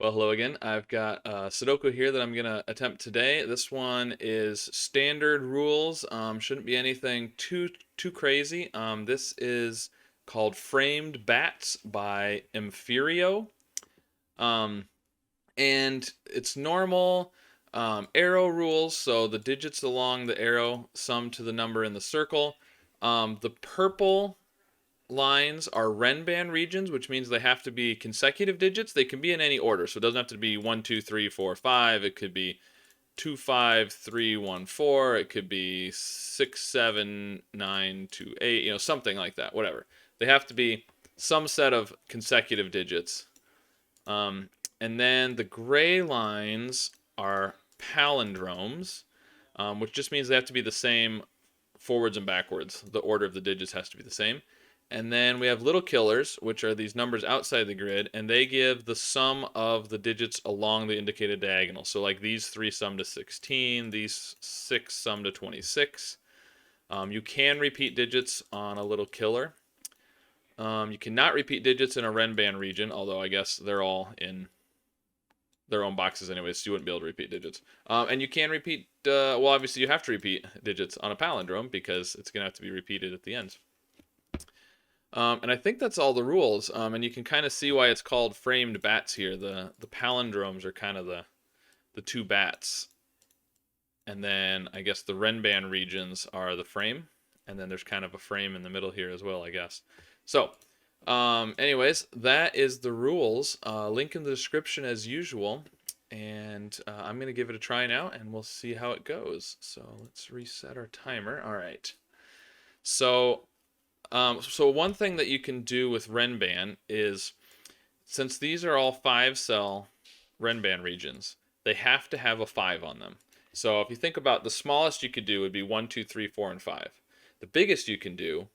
Well, hello again. I've got a Sudoku here that I'm going to attempt today. This one is standard rules. Shouldn't be anything too crazy. This is called Framed Bats by Emphyrio. Um, and it's normal arrow rules, so the digits along the arrow sum to the number in the circle. The purple lines are renban regions, which means they have to be consecutive digits. They can be in any order, so it doesn't have to be 1, 2, 3, 4, 5. It could be 2, 5, 3, 1, 4. It could be 6, 7, 9, 2, 8. Something like that. Whatever. They have to be some set of consecutive digits. And then the gray lines are palindromes, which just means they have to be the same forwards and backwards. The order of the digits has to be the same. And then we have little killers, which are these numbers outside the grid, and they give the sum of the digits along the indicated diagonal. So like these 3 sum to 16, these 6 sum to 26. You can repeat digits on a little killer. You cannot repeat digits in a renban region, although I guess they're all in their own boxes anyways, so you wouldn't be able to repeat digits. And you can repeat, well, obviously you have to repeat digits on a palindrome because it's going to have to be repeated at the end. And I think that's all the rules. And you can kind of see why it's called framed bats here. The palindromes are kind of the 2 bats. And then I guess the renban regions are the frame. And then there's kind of a frame in the middle here as well, I guess. So, anyways, that is the rules. Link in the description as usual. And I'm going to give it a try now, and we'll see how it goes. So let's reset our timer. All right. So one thing that you can do with renban is, since these are all 5-cell renban regions, they have to have a 5 on them. So if you think about the smallest you could do would be 1, 2, 3, 4, and 5. The biggest you can do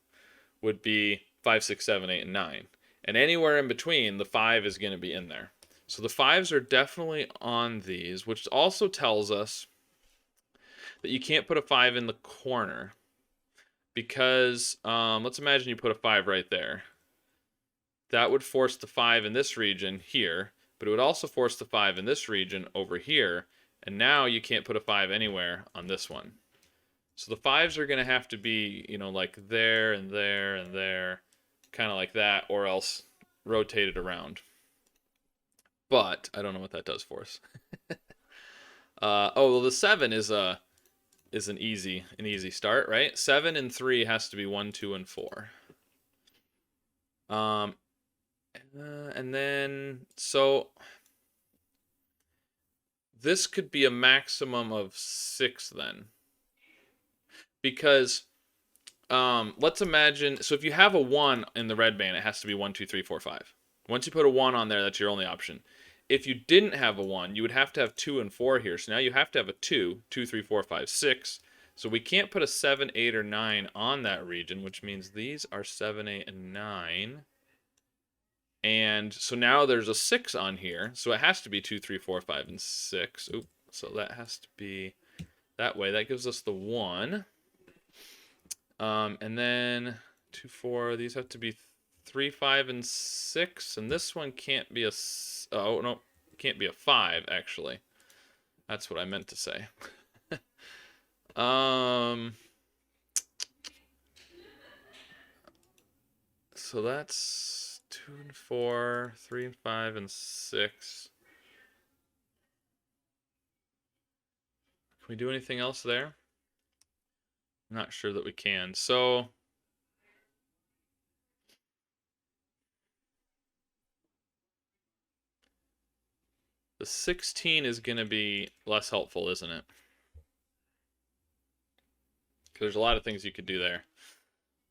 would be 5, 6, 7, 8, and 9. And anywhere in between, the 5 is going to be in there. So the 5s are definitely on these, which also tells us that you can't put a 5 in the corner. Because let's imagine you put a 5 right there. That would force the 5 in this region here, but it would also force the 5 in this region over here, and now you can't put a 5 anywhere on this one. So the 5s are going to have to be, like there and there and there, kind of like that, or else rotate it around. But I don't know what that does for us. Well, the 7 is an easy start, right? 7 and 3 has to be 1, 2, and 4. And then, so this could be a maximum of 6 then. Because let's imagine, so if you have a 1 in the red band, it has to be 1, 2, 3, 4, 5. Once you put a 1 on there, that's your only option. If you didn't have a 1, you would have to have 2 and 4 here. So now you have to have a 2, 2, 3, 4, 5, 6. So we can't put a 7, 8, or 9 on that region, which means these are 7, 8, and 9. And so now there's a 6 on here. So it has to be 2, 3, 4, 5, and 6. Oop, so that has to be that way. That gives us the 1. And then 2, 4. These have to be 3, 5, and 6. And this one can't be a... Oh, no. Can't be a 5, actually. That's what I meant to say. So that's 2 and 4, 3 and 5 and 6. Can we do anything else there? I'm not sure that we can. So the 16 is going to be less helpful, isn't it? Because there's a lot of things you could do there.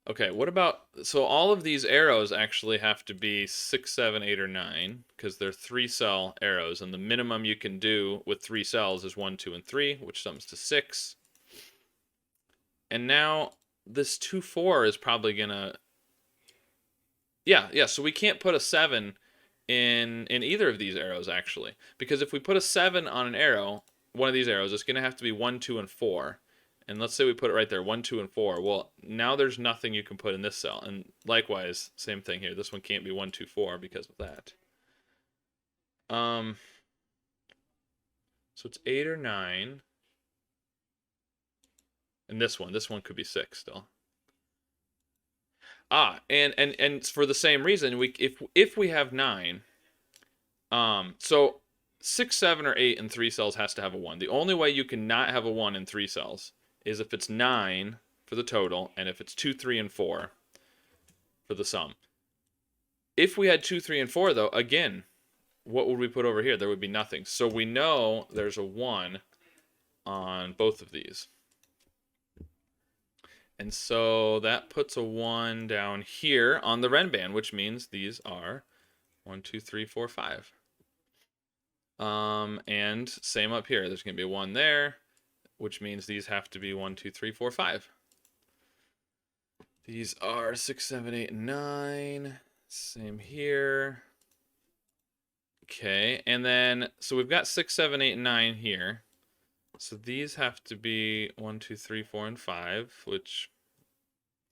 Okay, what about, so all of these arrows actually have to be 6, 7, 8, or 9, because they're 3-cell arrows, and the minimum you can do with 3 cells is 1, 2, and 3, which sums to 6. And now this 2, 4 is probably gonna, yeah, so we can't put a 7 in either of these arrows, actually, because if we put a 7 on an arrow, one of these arrows, it's gonna have to be 1, 2, and 4. And let's say we put it right there, 1, 2, and 4. Well, now there's nothing you can put in this cell. And likewise, same thing here. This one can't be 1, 2, 4 because of that. Um, so it's 8 or 9. And this one could be 6 still. And for the same reason, if we have 9, so 6, 7, or 8 in 3 cells has to have a 1. The only way you can not have a 1 in 3 cells is if it's 9 for the total, and if it's 2, 3, and 4 for the sum. If we had 2, 3, and 4, though, again, what would we put over here? There would be nothing. So we know there's a 1 on both of these. And so that puts a 1 down here on the renban, which means these are 1, 2, 3, 4, 5. And same up here. There's going to be a 1 there, which means these have to be 1, 2, 3, 4, 5. These are 6, 7, 8, and 9. Same here. Okay, and then, so we've got 6, 7, 8, and 9 here. So these have to be 1, 2, 3, 4, and 5, which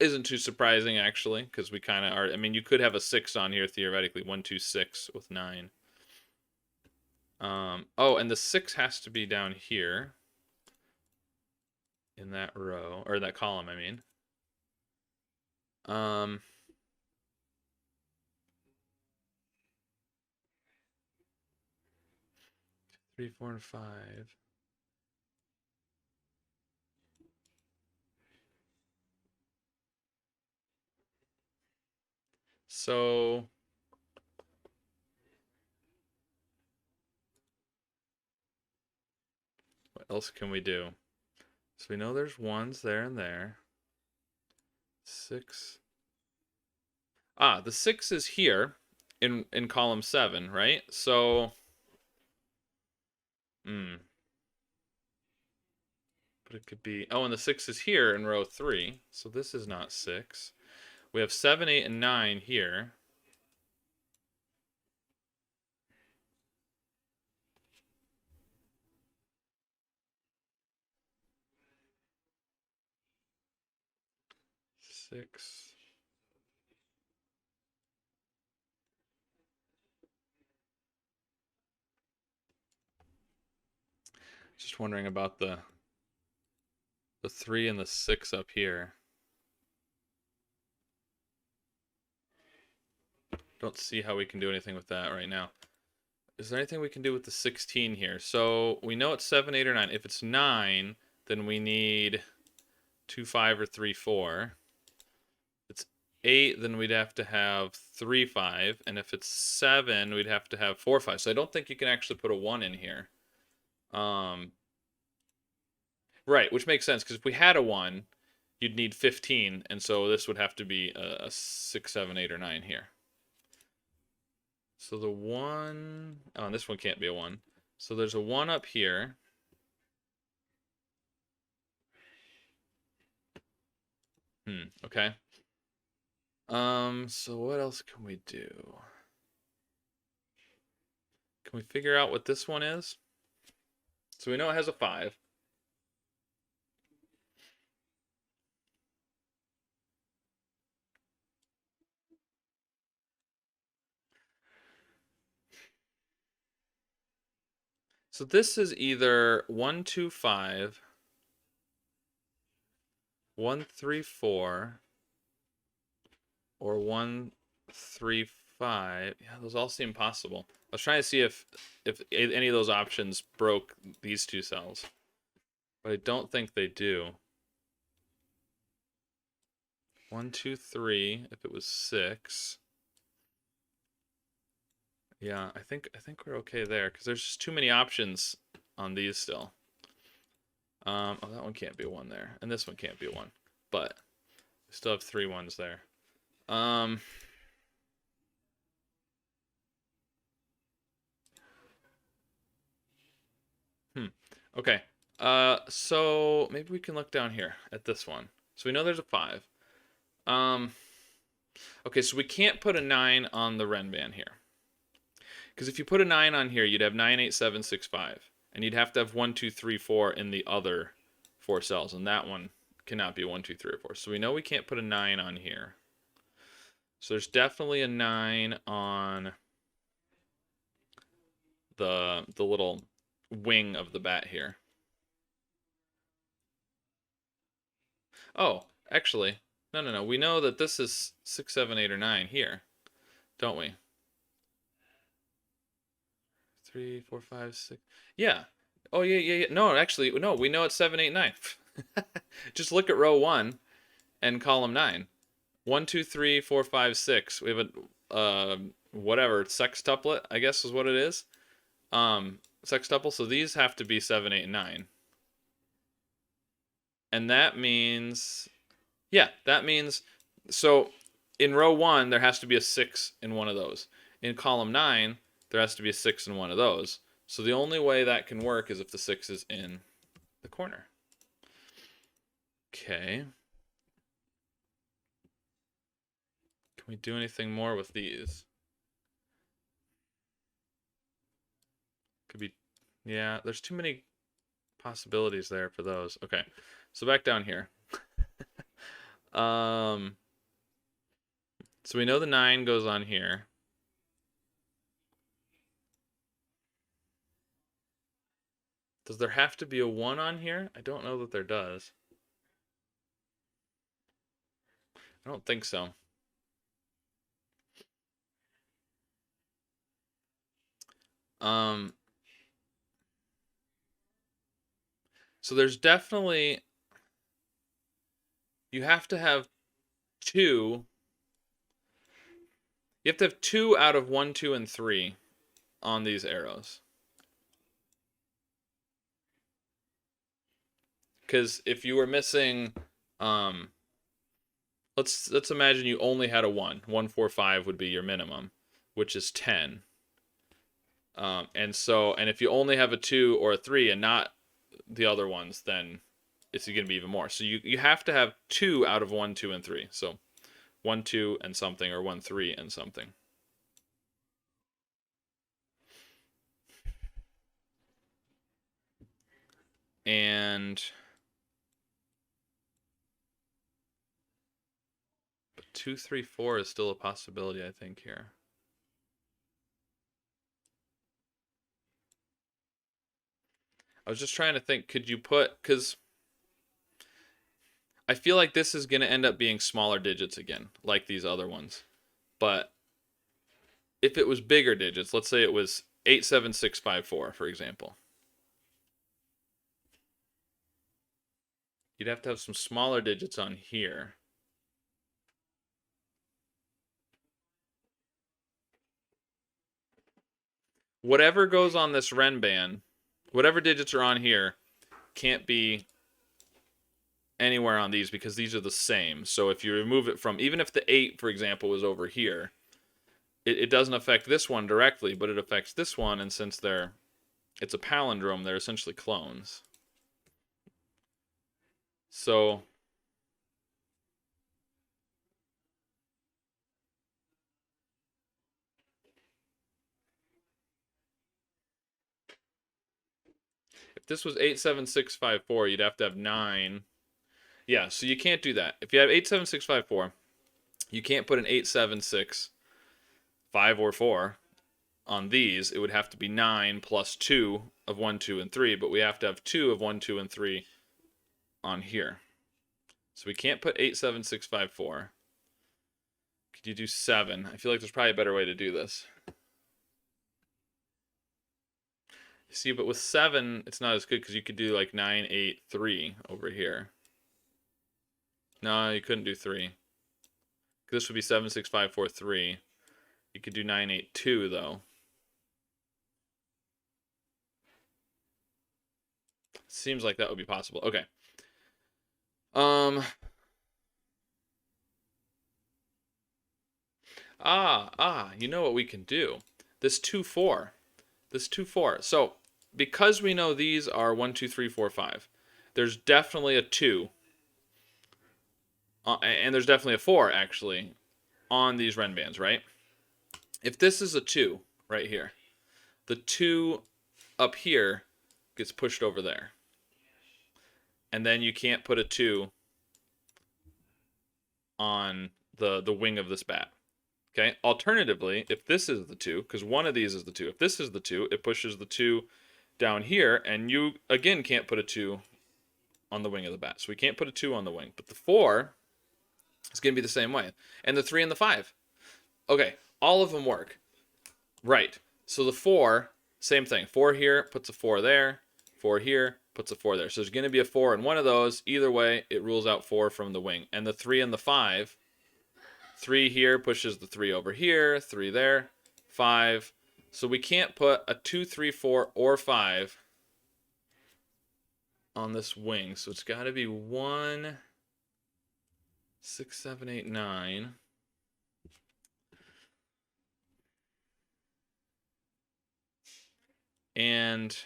isn't too surprising, actually, because we kind of are. I mean, you could have a 6 on here, theoretically. 1, 2, 6 with 9. Oh, and the 6 has to be down here in that row, or that column, I mean. 3, 4, and 5. So what else can we do? So we know there's 1s there and there. 6. The 6 is here in column 7, right? So, but it could be, oh, and the 6 is here in row 3. So this is not 6. We have 7, 8, and 9 here. Six. Just wondering about the 3 and the 6 up here. Don't see how we can do anything with that right now. Is there anything we can do with the 16 here? So we know it's 7, 8, or 9. If it's 9, then we need 2, 5, or 3, 4. If it's 8, then we'd have to have 3, 5. And if it's 7, we'd have to have 4, 5. So I don't think you can actually put a 1 in here. Right, which makes sense, because if we had a 1, you'd need 15. And so this would have to be a 6, 7, 8, or 9 here. So the 1, oh, and this one can't be a 1. So there's a 1 up here. Okay. So what else can we do? Can we figure out what this one is? So we know it has a 5. So this is either 1, 2, 5, 1, 3, 4, or 1, 3, 5. Yeah, those all seem possible. I was trying to see if any of those options broke these two cells, but I don't think they do. 1, 2, 3. If it was 6. Yeah, I think we're okay there, because there's just too many options on these still. Oh, that one can't be a 1 there, and this one can't be a 1, but we still have 3 1s there. Okay. So maybe we can look down here at this one. So we know there's a 5. Okay, so we can't put a 9 on the renban here. Because if you put a 9 on here, you'd have 9, 8, 7, 6, 5. And you'd have to have 1, 2, 3, 4 in the other 4 cells. And that one cannot be 1, 2, 3, or 4. So we know we can't put a 9 on here. So there's definitely a 9 on the little wing of the bat here. Oh, actually, no. We know that this is 6, 7, 8, or 9 here, don't we? 3, 4, 5, 6. Yeah. Oh yeah. No, actually, no. We know it's 7, 8, 9. Just look at row 1 and column 9. 1, 2, 3, 4, 5, 6. We have a whatever sextuplet, I guess is what it is. Sextuple. So these have to be 7, 8, and 9. And that means, yeah, that means, so in row 1, there has to be a 6 in one of those. In column 9, there has to be a 6 in one of those. So the only way that can work is if the 6 is in the corner. Okay. Can we do anything more with these? Could be, yeah, there's too many possibilities there for those. Okay, so back down here. So we know the 9 goes on here. Does there have to be a 1 on here? I don't know that there does. I don't think so. So there's definitely, you have to have 2. You have to have 2 out of 1, 2, and 3 on these arrows. Because if you were missing, let's imagine you only had a 1. 1, 4, 5 would be your minimum, which is 10. And if you only have a 2 or a 3 and not the other ones, then it's going to be even more. So you have to have 2 out of 1, 2, and 3. So 1, 2, and something, or 1, 3, and something. And but 2, 3, 4 is still a possibility, I think, here. I was just trying to think, could you put, because I feel like this is going to end up being smaller digits again, like these other ones. But if it was bigger digits, let's say it was 8, 7, 6, 5, 4, for example. You'd have to have some smaller digits on here. Whatever goes on this renban, whatever digits are on here, can't be anywhere on these because these are the same. So if you remove it from, even if the 8, for example, was over here, it doesn't affect this one directly, but it affects this one, and since it's a palindrome, they're essentially clones. So if this was 8, 7, 6, 5, 4, you'd have to have 9. Yeah, so you can't do that. If you have 8, 7, 6, 5, 4, you can't put an 8, 7, 6, 5, or 4 on these. It would have to be 9 plus 2 of 1, 2, and 3, but we have to have 2 of 1, 2, and 3 on here. So we can't put 8, 7, 6, 5, 4. Could you do 7? I feel like there's probably a better way to do this. See, but with 7, it's not as good because you could do like 9, 8, 3 over here. No, you couldn't do 3. This would be 7, 6, 5, 4, 3. You could do 9, 8, 2, though. Seems like that would be possible. Okay. You know what we can do? This 2, 4. This 2, 4. So, because we know these are 1, 2, 3, 4, 5, there's definitely a 2. And there's definitely a 4, actually, on these renbans, right? If this is a 2 right here, the 2 up here gets pushed over there. And then you can't put a 2 on the wing of this bat. Okay. Alternatively, if this is the 2, because one of these is the 2, if this is the 2, it pushes the 2 down here, and you, again, can't put a 2 on the wing of the bat. So we can't put a 2 on the wing. But the 4 is going to be the same way. And the 3 and the 5. Okay. All of them work. Right. So the 4, same thing. 4 here, puts a 4 there. 4 here, puts a 4 there. So there's going to be a 4 in one of those. Either way, it rules out 4 from the wing. And the 3 and the 5, 3 here pushes the 3 over here, 3 there, 5. So we can't put a 2, 3, 4, or 5 on this wing. So it's got to be 1, 6, 7, 8, 9. And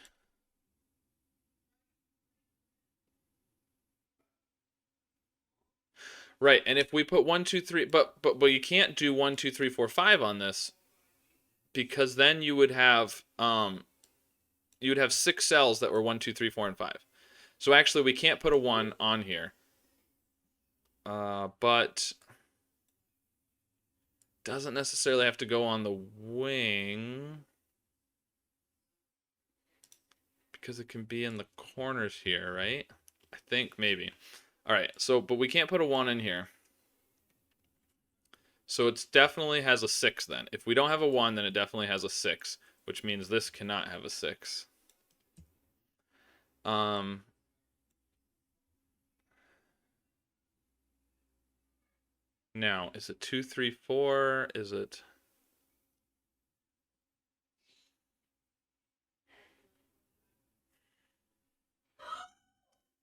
right, and if we put 1, 2, 3, but you can't do 1, 2, 3, 4, 5 on this, because then you would have 6 cells that were 1, 2, 3, 4, and 5. So actually, we can't put a 1 on here. But doesn't necessarily have to go on the wing, because it can be in the corners here, right? I think maybe. All right, so but we can't put a 1 in here. So it definitely has a 6 then. If we don't have a 1, then it definitely has a 6, which means this cannot have a 6. Now, is it 2, 3, 4? Is it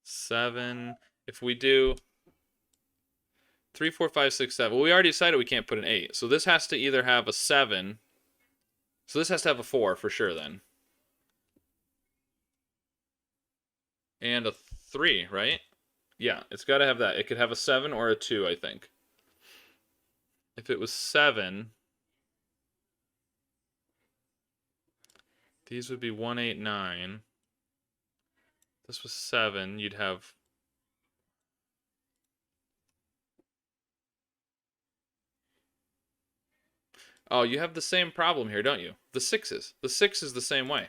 7? If we do 3, 4, 5, 6, 7. Well, we already decided we can't put an 8. So this has to either have a 7. So this has to have a 4 for sure then. And a 3, right? Yeah, it's got to have that. It could have a 7 or a 2, I think. If it was 7, these would be 1, 8, 9. This was 7, you'd have... Oh, you have the same problem here, don't you? The 6s. The 6 is the same way.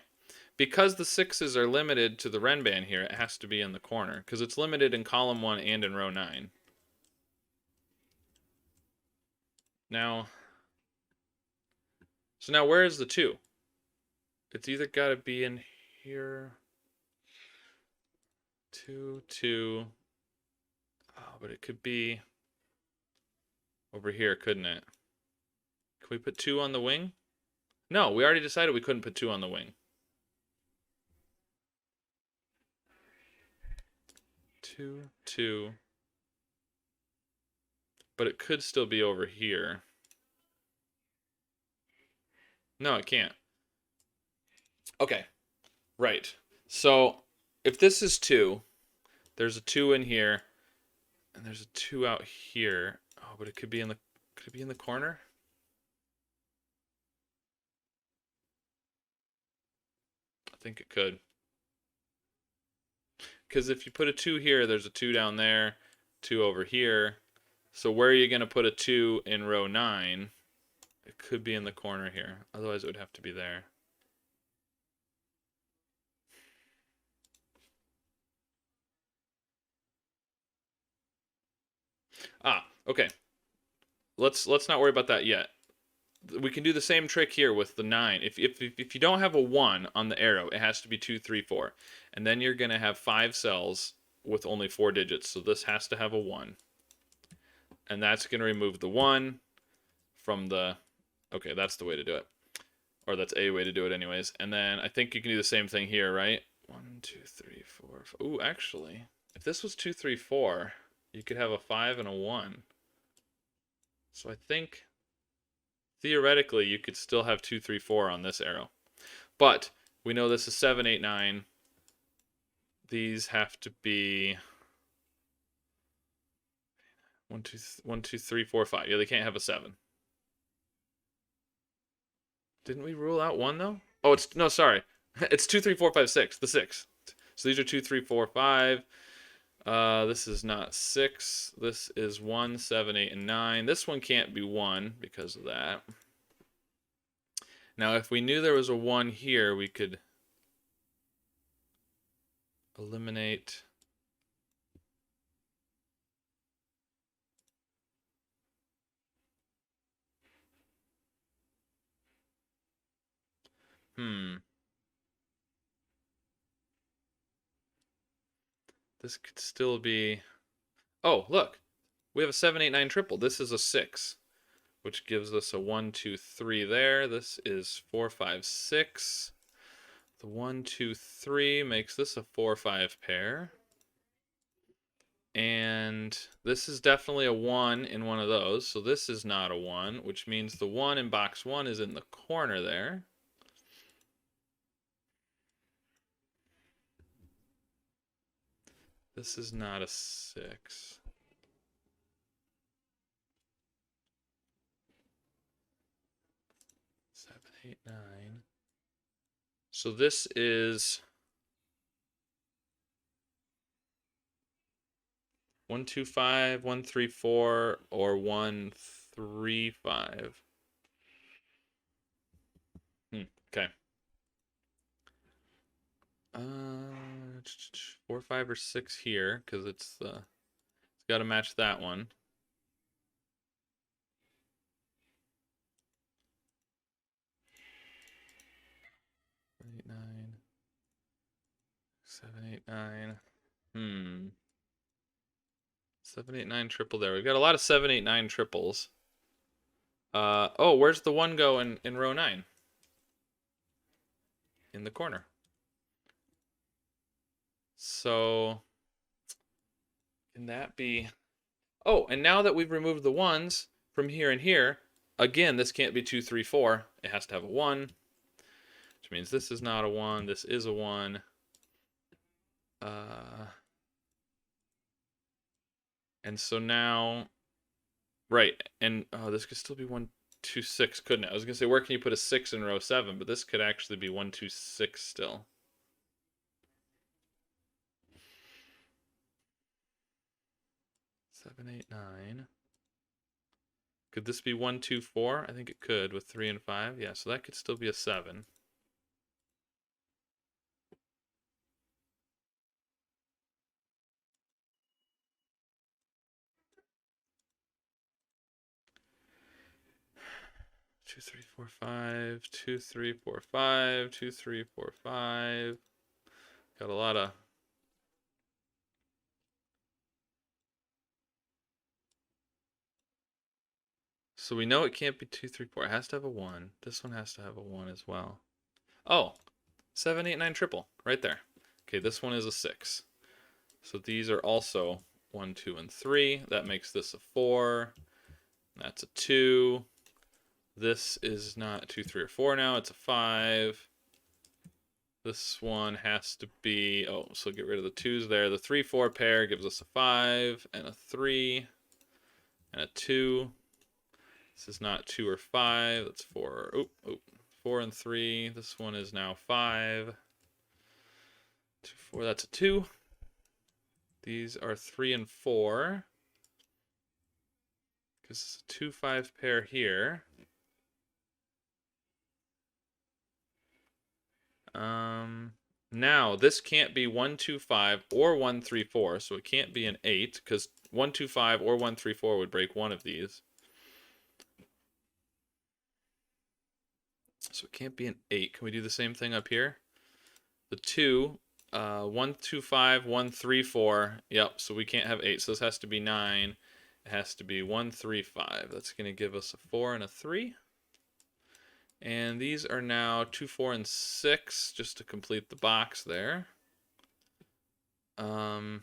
Because the 6s are limited to the renban here, it has to be in the corner, because it's limited in column 1 and in row 9. Now, so now where is the 2? It's either got to be in here. 2, 2. Oh, but it could be over here, couldn't it? Can we put 2 on the wing? No, we already decided we couldn't put 2 on the wing. 2, 2. But it could still be over here. No, it can't. Okay, right. So if this is 2, there's a 2 in here, and there's a 2 out here. Oh, but it could be in the corner? I think it could. Because if you put a 2 here, there's a 2 down there, 2 over here. So where are you going to put a 2 in row 9? It could be in the corner here. Otherwise, it would have to be there. Ah, okay. Let's not worry about that yet. We can do the same trick here with the 9. If you don't have a 1 on the arrow, it has to be 2, 3, 4. And then you're going to have 5 cells with only 4 digits. So this has to have a 1. And that's going to remove the 1 from the... Okay, that's the way to do it. Or that's a way to do it anyways. And then I think you can do the same thing here, right? 1, 2, 3, 4, 5. Ooh, actually, if this was 2, 3, 4, you could have a 5 and a 1. So I think theoretically you could still have 2, 3, 4 on this arrow. But we know this is 7, 8, 9. These have to be 1, 2, 3, 4, 5. Yeah, they can't have a 7. Didn't we rule out 1 though? Oh, it's no, sorry. It's 2, 3, 4, 5, 6. The 6. So these are 2, 3, 4, 5. This is not 6. This is 1, 7, 8, and 9. This one can't be 1 because of that. Now, if we knew there was a 1 here, we could eliminate. This could still be. Oh, look. We have a 7, 8, 9 triple. This is a 6, which gives us a 1, 2, 3 there. This is 4, 5, 6. The 1, 2, 3 makes this a 4, 5 pair. And this is definitely a 1 in one of those. So this is not a 1, which means the 1 in box 1 is in the corner there. This is not a 6. 7, 8, 9. So this is 1, 2, 5, 1, 3, 4, or 1, 3, 5. Okay. 4, 5, or 6 here because it's got to match that one. 8, 9. 7, 8, 9. 7, 8, 9 triple there. We've got a lot of 7, 8, 9 triples. Oh, where's the 1 go in row 9? In the corner. So, can that be... Oh, and now that we've removed the 1s from here and here, again, this can't be 2, 3, 4. It has to have a 1, which means this is not a 1. This is a 1. And so now... Right, and this could still be 1, 2, 6, couldn't it? I was going to say, where can you put a 6 in row 7? But this could actually be 1, 2, 6 still. Seven, 8, 9. Could this be 1, 2, 4? I think it could with 3 and 5. Yeah, so that could still be a 7. Two, 3, 4, 5. 2, 3, 4, 5. 2, 3, 4, 5. Got a lot of... So we know it can't be 2, 3, 4. It has to have a 1. This one has to have a 1 as well. Oh, 7, 8, 9 triple. Right there. Okay, this one is a 6. So these are also 1, 2, and 3. That makes this a 4. That's a 2. This is not 2, 3, or 4 now. It's a 5. This one has to be... Oh, so get rid of the 2s there. The 3, 4 pair gives us a 5 and a 3 and a 2. This is not 2 or 5. That's 4. 4 and 3. This one is now 5. 2, 4. That's a 2. These are 3 and 4. Because it's a 2, 5 pair here. Now this can't be 1, 2, 5 or 1, 3, 4, so it can't be an 8 because 1, 2, 5 or 1, 3, 4 would break one of these. So it can't be an 8. Can we do the same thing up here? The 2, 1, 2, 5, 1, 3, 4. Yep, so we can't have 8. So this has to be 9. It has to be 1, 3, 5. That's going to give us a 4 and a 3. And these are now 2, 4, and 6, just to complete the box there. 1,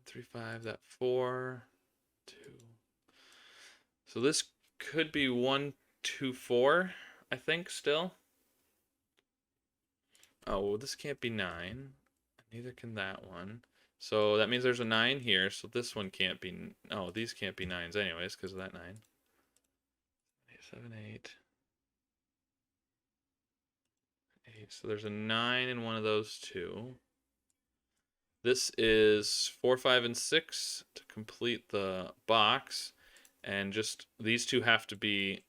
3, 5, that 4, 2. So this could be 1, 2, 4, I think, still. Oh, well, this can't be 9. Neither can that one. So that means there's a 9 here, so this one can't be... Oh, these can't be 9s anyways, because of that 9. 8, 7, 8. 8, so there's a 9 in one of those two. This is 4, 5, and 6 to complete the box. And just these two have to be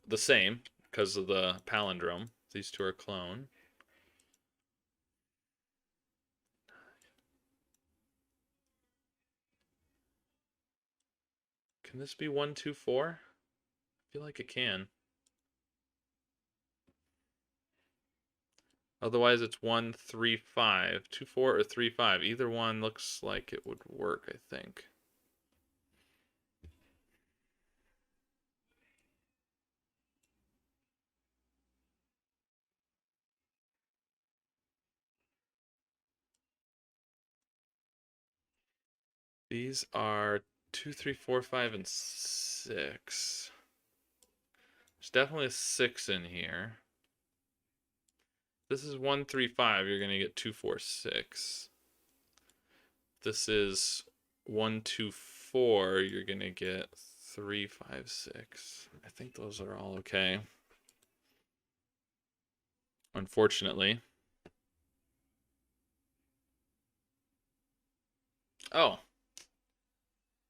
the same because of the palindrome. These two are clone. Can this be 1, 2, 4? I feel like it can. Otherwise, it's 1, 3, 5. 2, 4, or 3, 5. Either one looks like it would work, I think. These are 2, 3, 4, 5, and 6. There's definitely a 6 in here. This is 1, 3, 5. You're going to get 2, 4, 6. This is 1, 2, 4. You're going to get 3, 5, 6. I think those are all okay. Unfortunately. Oh.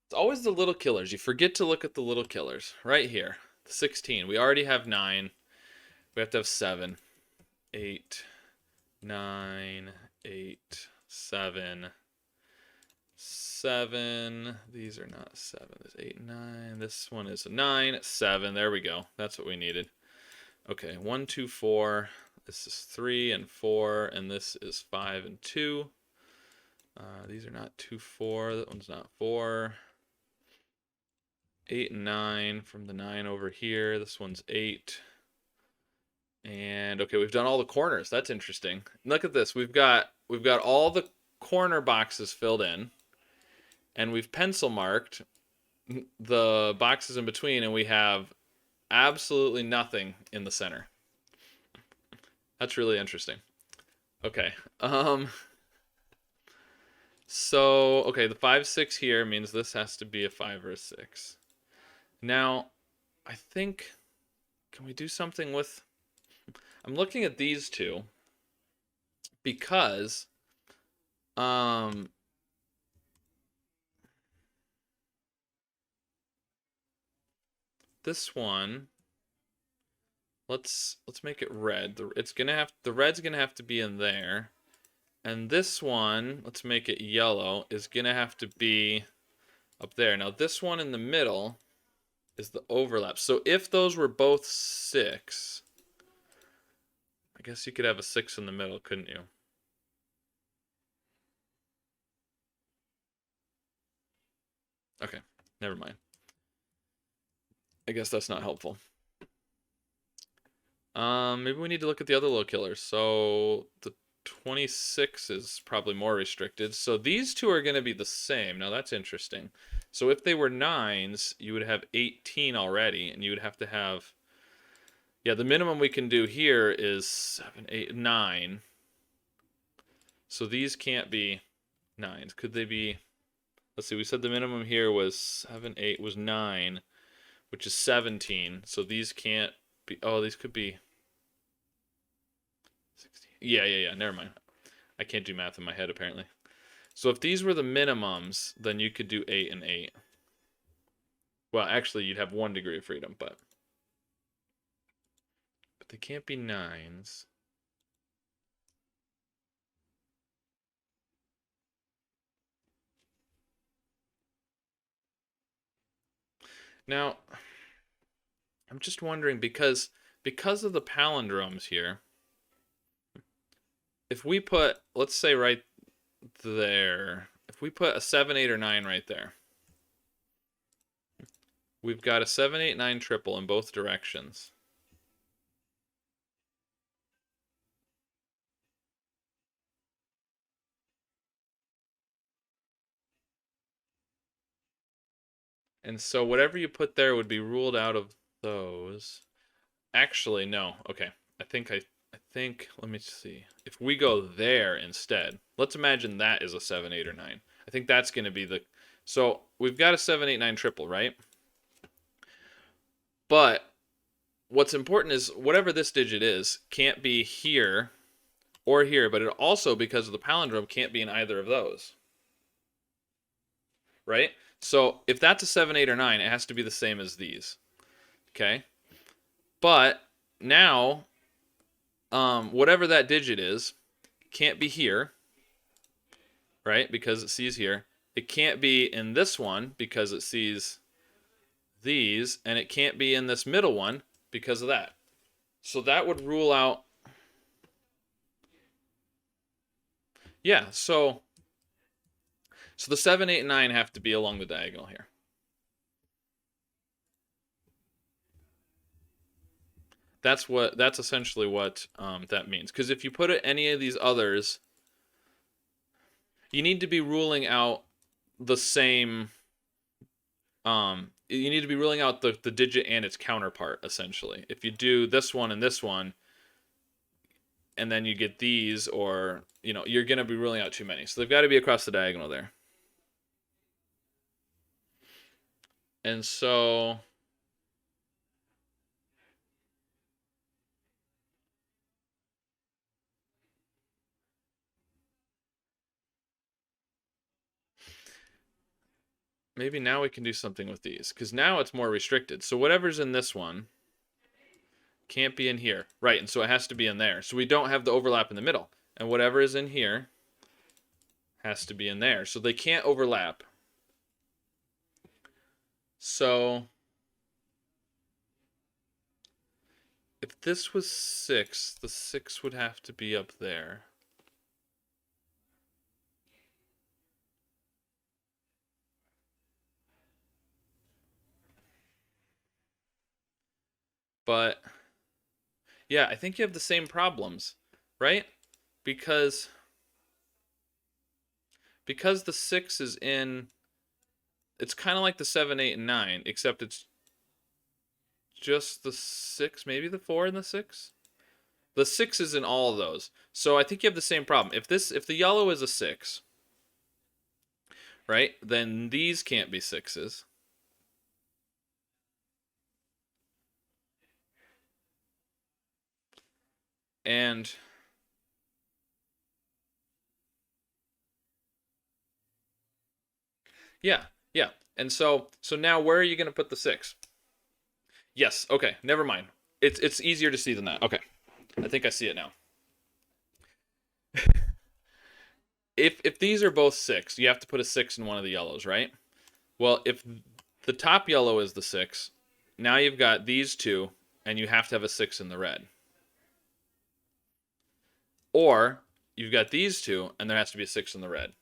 It's always the little killers. You forget to look at the little killers. Right here. 16. We already have 9. We have to have 7. 8, 9, 8, 7. 7. These are not 7. There's 8, 9. This one is a 9, 7. There we go. That's what we needed. Okay, 1, 2, 4. This is 3 and 4, and this is 5 and 2. These are not 2, 4. That one's not 4. 8 and 9 from the 9 over here. This one's 8. And okay, we've done all the corners. That's interesting. Look at this. We've got all the corner boxes filled in, and we've pencil marked the boxes in between, and we have absolutely nothing in the center. That's really interesting. Okay. So, okay, the 5, 6 here means this has to be a 5 or a 6. Now, I think, can we do something with, I'm looking at these two because this one, let's make it red. The red's gonna have to be in there. And this one, let's make it yellow, is gonna have to be up there. Now this one in the middle is the overlap. So if those were both 6, I guess you could have a 6 in the middle, couldn't you? Okay, never mind. I guess that's not helpful. Maybe we need to look at the other little killers. So the 26 is probably more restricted. So these two are going to be the same. Now that's interesting. So if they were 9s, you would have 18 already, and you would have to have, yeah, the minimum we can do here is 7, 8, 9. So these can't be 9s. Could they be, let's see, we said the minimum here was 7, 8 was 9, which is 17. So these can't be, oh, these could be 16. Yeah, never mind. I can't do math in my head, apparently. So if these were the minimums, then you could do 8 and 8. Well, actually, you'd have 1 degree of freedom, but they can't be 9s. Now, I'm just wondering, because of the palindromes here, if we put, let's say right there, if we put a 7, 8, or 9 right there, we've got a 7, 8, 9 triple in both directions. And so whatever you put there would be ruled out of those. Actually, no. Okay. I think, let me see. If we go there instead, let's imagine that is a 7, 8, or 9. I think that's going to be the, so we've got a 7, 8, 9 triple, right? But what's important is whatever this digit is can't be here or here, but it also, because of the palindrome, can't be in either of those. Right? So if that's a 7, 8, or 9, it has to be the same as these. Okay? But now, whatever that digit is, can't be here, right? Because it sees here. It can't be in this one because it sees these, and it can't be in this middle one because of that. So that would rule out. Yeah, so the 7, 8, and 9 have to be along the diagonal here. That's essentially what that means. Because if you put it any of these others, you need to be ruling out the same. You need to be ruling out the digit and its counterpart, essentially. If you do this one and this one, and then you get these, or you're gonna be ruling out too many. So they've got to be across the diagonal there. And so maybe now we can do something with these, because now it's more restricted. So whatever's in this one can't be in here. Right, and so it has to be in there. So we don't have the overlap in the middle. And whatever is in here has to be in there. So they can't overlap. So if this was 6, the 6 would have to be up there. But yeah, I think you have the same problems, right? Because the 6 is in, it's kind of like the 7, 8, and 9, except it's just the 6, maybe the 4 and the 6. The 6 is in all of those. So I think you have the same problem. If the yellow is a 6, right? Then these can't be 6s. And yeah, yeah. And so now where are you going to put the 6? Yes, okay, never mind. It's easier to see than that. Okay. I think I see it now. If these are both 6, you have to put a 6 in one of the yellows, right? Well, if the top yellow is the 6, now you've got these two, and you have to have a 6 in the red. Or you've got these two, and there has to be a 6 in the red.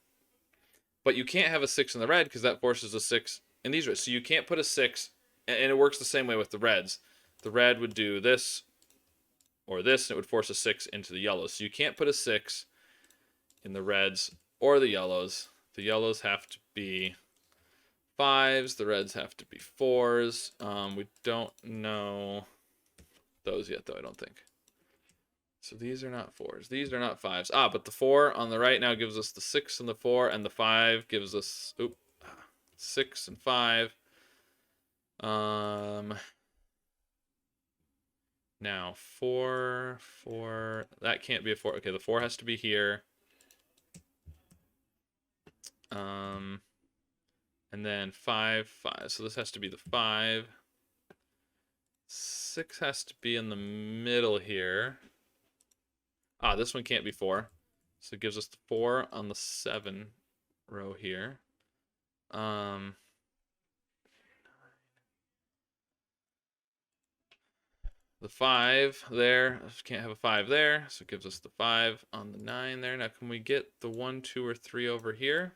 But you can't have a 6 in the red because that forces a 6 in these reds. So you can't put a 6, and it works the same way with the reds. The red would do this or this, and it would force a 6 into the yellows. So you can't put a 6 in the reds or the yellows. The yellows have to be 5s. The reds have to be 4s. We don't know those yet, though, I don't think. So these are not 4s. These are not 5s. But the 4 on the right now gives us the 6 and the 4, and the 5 gives us 6 and 5. Now 4, that can't be a 4. Okay, the 4 has to be here. And then 5, 5. So this has to be the 5. 6 has to be in the middle here. This one can't be 4. So it gives us the 4 on the 7 row here. The 5 there, can't have a 5 there, so it gives us the 5 on the 9 there. Now can we get the 1, 2, or 3 over here?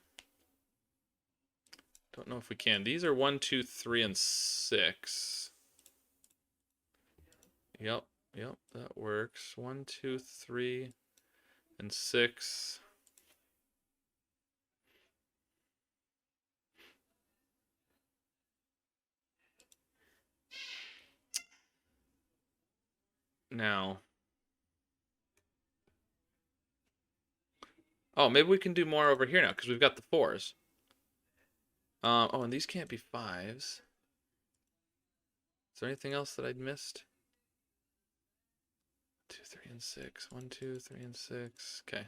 Don't know if we can. These are 1, 2, 3, and 6. Yep, that works. 1, 2, 3, and 6. Now, maybe we can do more over here now because we've got the 4s. And these can't be 5s. Is there anything else that I'd missed? 3, and 6. 1, 2, 3, and 6. Okay.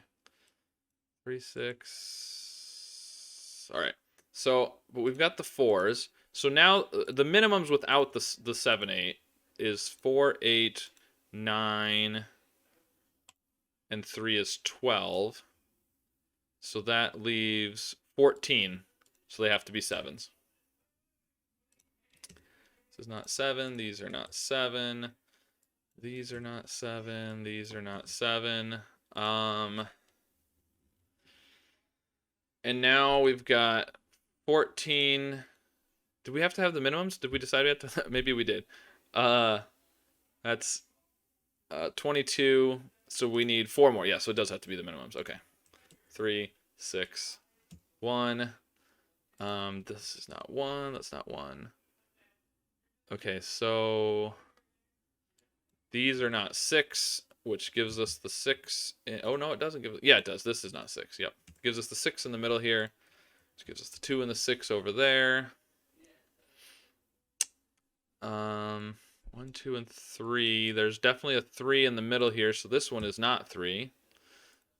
3, 6. All right. So, but we've got the 4s. So now the minimums without the 7, 8 is 4, 8, 9, and 3 is 12. So that leaves 14. So they have to be 7s. This is not 7. These are not 7. These are not 7. These are not 7. And now we've got 14. Do we have to have the minimums? Did we decide we have to? Maybe we did. That's 22. So we need 4 more. Yeah, so it does have to be the minimums. Okay. 3, 6, 1. This is not 1. That's not 1. Okay, so these are not 6, which gives us the 6. Oh, no, it doesn't give us. Yeah, it does. This is not 6. Yep. It gives us the 6 in the middle here. Which gives us the 2 and the 6 over there. 1, 2, and 3. There's definitely a 3 in the middle here, so this one is not 3.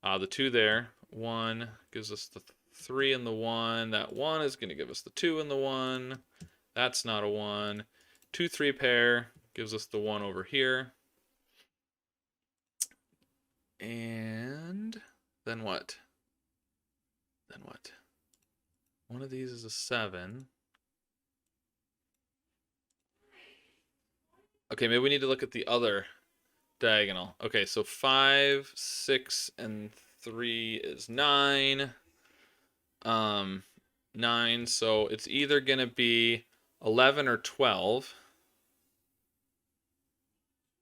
The 2 there. 1 gives us the 3 and the 1. That 1 is going to give us the 2 and the 1. That's not a 1. 2, 3 pair gives us the 1 over here. And then what? Then what? One of these is a 7. Okay, maybe we need to look at the other diagonal. Okay, so 5, 6, and 3 is 9. 9, so it's either going to be 11 or 12.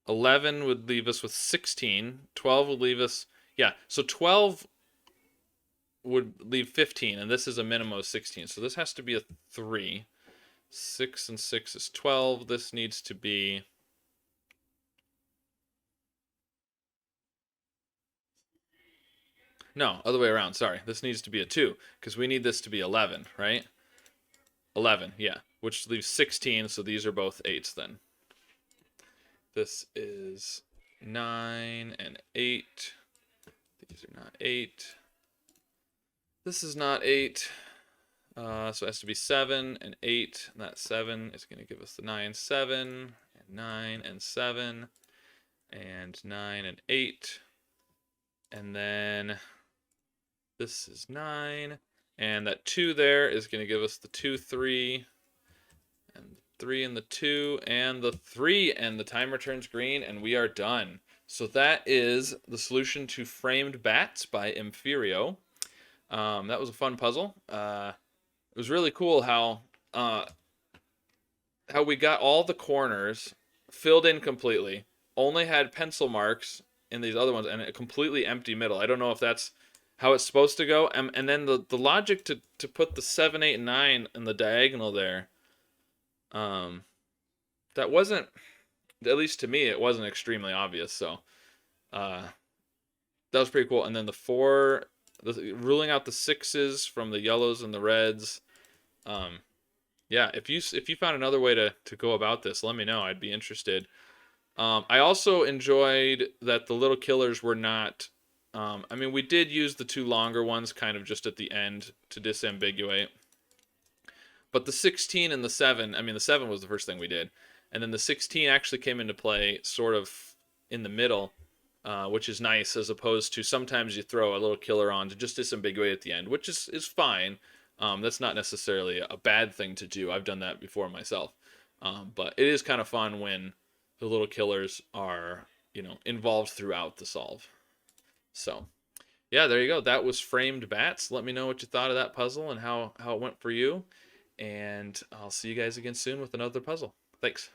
11 would leave us with 16. 12 would leave us, yeah, so 12 would leave 15, and this is a minimum of 16. So this has to be a 3. 6 and 6 is 12. This needs to be... No, other way around, sorry. This needs to be a 2, because we need this to be 11, right? 11, yeah, which leaves 16, so these are both 8s then. This is 9 and 8. These are not 8. This is not 8. So it has to be 7 and 8. And that 7 is going to give us the 9, 7, and 9 and 7, and 9 and 8. And then this is 9. And that 2 there is going to give us the 2, 3, and 3 and the 2, and the 3, and the timer turns green, and we are done. So that is the solution to Framed Bats by Emphyrio. That was a fun puzzle. It was really cool how we got all the corners filled in completely, only had pencil marks in these other ones, and a completely empty middle. I don't know if that's how it's supposed to go. And then the logic to put the 7, 8, and 9 in the diagonal there, that wasn't, at least to me, it wasn't extremely obvious. So that was pretty cool. And then the 4, ruling out the 6s from the yellows and the reds. Yeah, if you found another way to go about this, let me know. I'd be interested. I also enjoyed that the little killers were not... I mean, we did use the 2 longer ones kind of just at the end to disambiguate. But the 16 and the 7, I mean, the 7 was the first thing we did. And then the 16 actually came into play sort of in the middle, which is nice, as opposed to sometimes you throw a little killer on to just disambiguate at the end, which is fine. That's not necessarily a bad thing to do. I've done that before myself. But it is kind of fun when the little killers are, involved throughout the solve. So, yeah, there you go. That was Framed Bats. Let me know what you thought of that puzzle and how it went for you. And I'll see you guys again soon with another puzzle. Thanks.